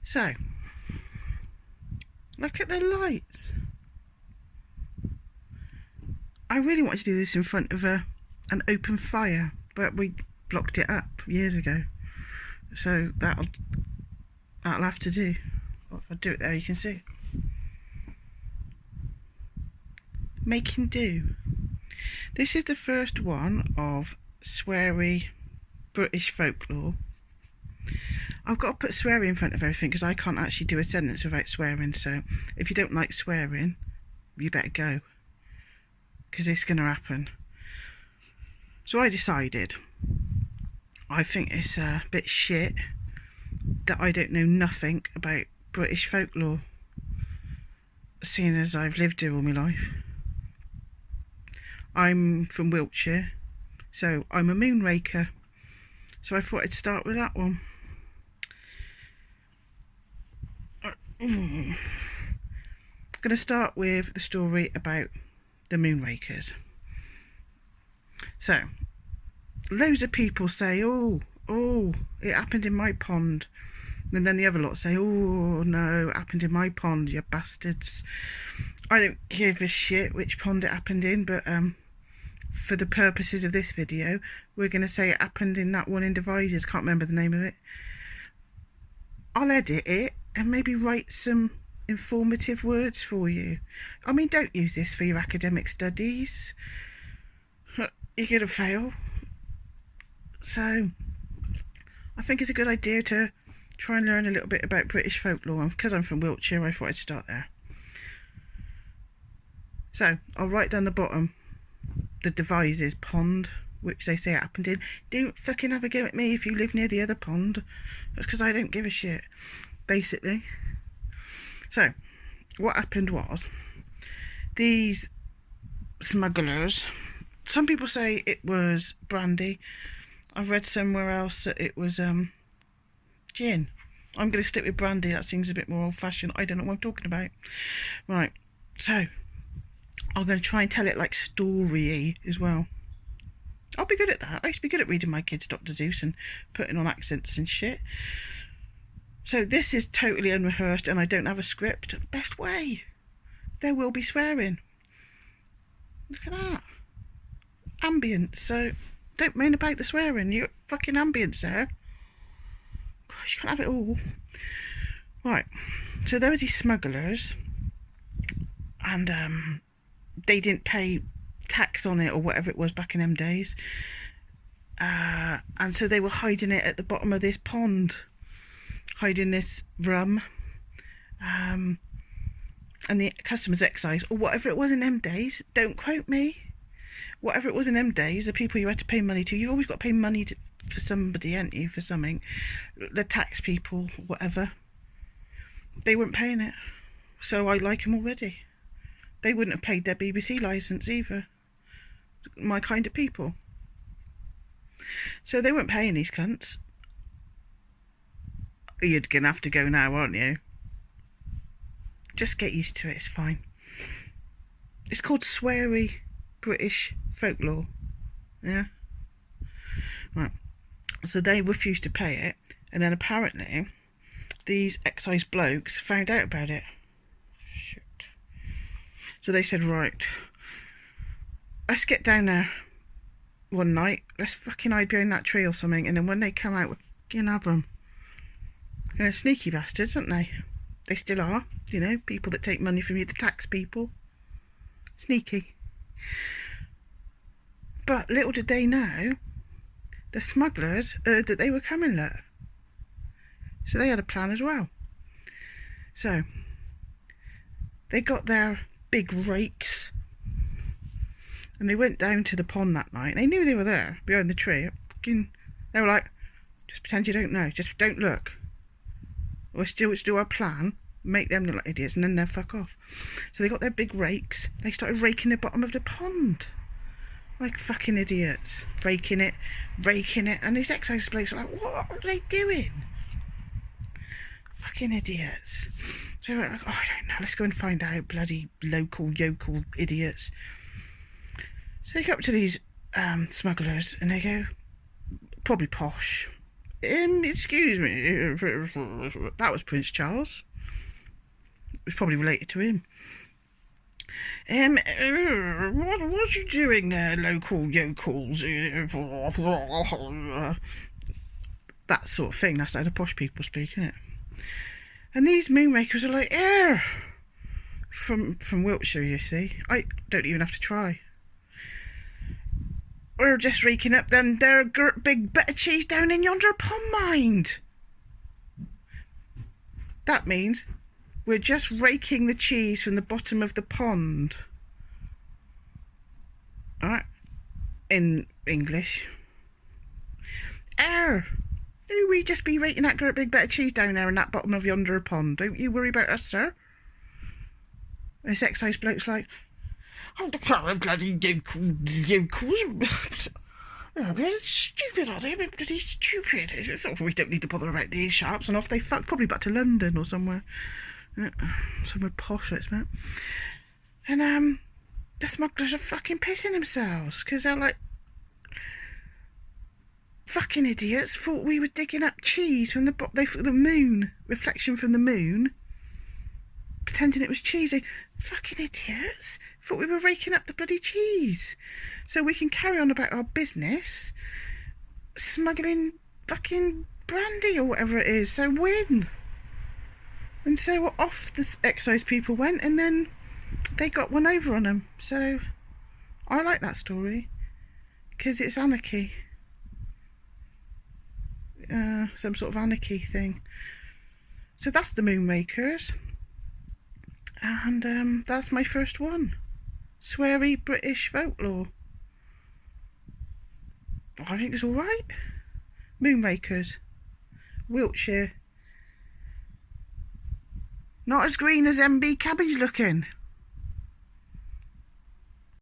So, look at the lights. I really wanted to do this in front of an open fire, but we blocked it up years ago. So that'll have to do. If I do it there, you can see. Making do. This is the first one of Sweary British Folklore. I've got to put swearing in front of everything because I can't actually do a sentence without swearing. So if you don't like swearing, you better go, because it's going to happen. So I decided, I think it's a bit shit that I don't know nothing about British folklore, seeing as I've lived here all my life. I'm from Wiltshire, so I'm a Moonraker. So I thought I'd start with that one. I'm going to start with the story about the Moonrakers. So, loads of people say, oh, it happened in my pond. And then the other lot say, oh, no, it happened in my pond, you bastards. I don't give a shit which pond it happened in, but for the purposes of this video, we're going to say it happened in that one in Devizes. Can't remember the name of it. I'll edit it and maybe write some informative words for you. I mean, don't use this for your academic studies. You're going to fail. So, I think it's a good idea to try and learn a little bit about British folklore. And because I'm from Wiltshire, I thought I'd start there. So, I'll write down the bottom the Devizes pond, which they say it happened in. Don't fucking have a go at me if you live near the other pond. That's because I don't give a shit, basically. So, what happened was, these smugglers, some people say it was brandy. I've read somewhere else that it was gin. I'm going to stick with brandy, that seems a bit more old-fashioned. I don't know what I'm talking about. Right, so, I'm going to try and tell it like story-y as well. I'll be good at that. I used to be good at reading my kids Dr. Seuss and putting on accents and shit. So this is totally unrehearsed and I don't have a script. Best way. There will be swearing. Look at that. Ambience. So don't moan about the swearing. You're fucking ambience there. Gosh, you can't have it all. Right. So there was these smugglers and they didn't pay tax on it or whatever it was back in them days. And so they were hiding it at the bottom of this pond. Hiding this rum, and the customs excise, or whatever it was in them days, don't quote me, whatever it was in them days, the people you had to pay money to, you've always got to pay money for somebody, ain't you, for something, the tax people, whatever, they weren't paying it, so I like them already. They wouldn't have paid their BBC licence either, my kind of people, so they weren't paying these cunts. You're going to have to go now, aren't you? Just get used to it, it's fine. It's called Sweary British Folklore. Yeah? Right. So they refused to pay it, and then apparently these excise blokes found out about it. Shit. So they said, right, let's get down there one night, let's fucking hide behind that tree or something, and then when they come out, we can have them. They're sneaky bastards, aren't they? They still are, you know, people that take money from you, the tax people. Sneaky. But little did they know, the smugglers heard that they were coming, look. So they had a plan as well. So, they got their big rakes, and they went down to the pond that night. They knew they were there, behind the tree. They were like, just pretend you don't know, just don't look. Let's do our plan, make them look like idiots, and then they'll fuck off. So they got their big rakes, they started raking the bottom of the pond. Like fucking idiots. Raking it, and these excise blokes are like, what are they doing? Fucking idiots. So they're like, oh, I don't know, let's go and find out, bloody local, yokel idiots. So they go up to these smugglers, and they go, probably posh, Excuse me. That was Prince Charles. It was probably related to him. What you doing there, local yokels? That sort of thing. That's how the posh people speak, isn't it? And these Moonrakers are like, from Wiltshire, you see. I don't even have to try. We're just raking up them there big bit of cheese down in yonder pond, mind. That means we're just raking the cheese from the bottom of the pond. Alright? In English. Do we just be raking that great big bit of cheese down there in that bottom of yonder pond? Don't you worry about us, sir. And this excise bloke's like, oh, the bloody yokels. Oh, they're stupid, are they? They're bloody stupid. Oh, we don't need to bother about these sharps. And off they fuck, probably back to London or somewhere. Somewhere posh, let's bet. And the smugglers are fucking pissing themselves because they're like, fucking idiots, thought we were digging up cheese from the moon, reflection from the moon, pretending it was cheese. They fucking idiots, thought we were raking up the bloody cheese so we can carry on about our business, smuggling fucking brandy or whatever it is, so win. And so off the excise people went, and then they got one over on them. So I like that story because it's anarchy. Some sort of anarchy thing. So that's the Moonrakers, and that's my first one. Sweary British Folklore. I think it's all right. Moonrakers, Wiltshire. Not as green as MB cabbage looking.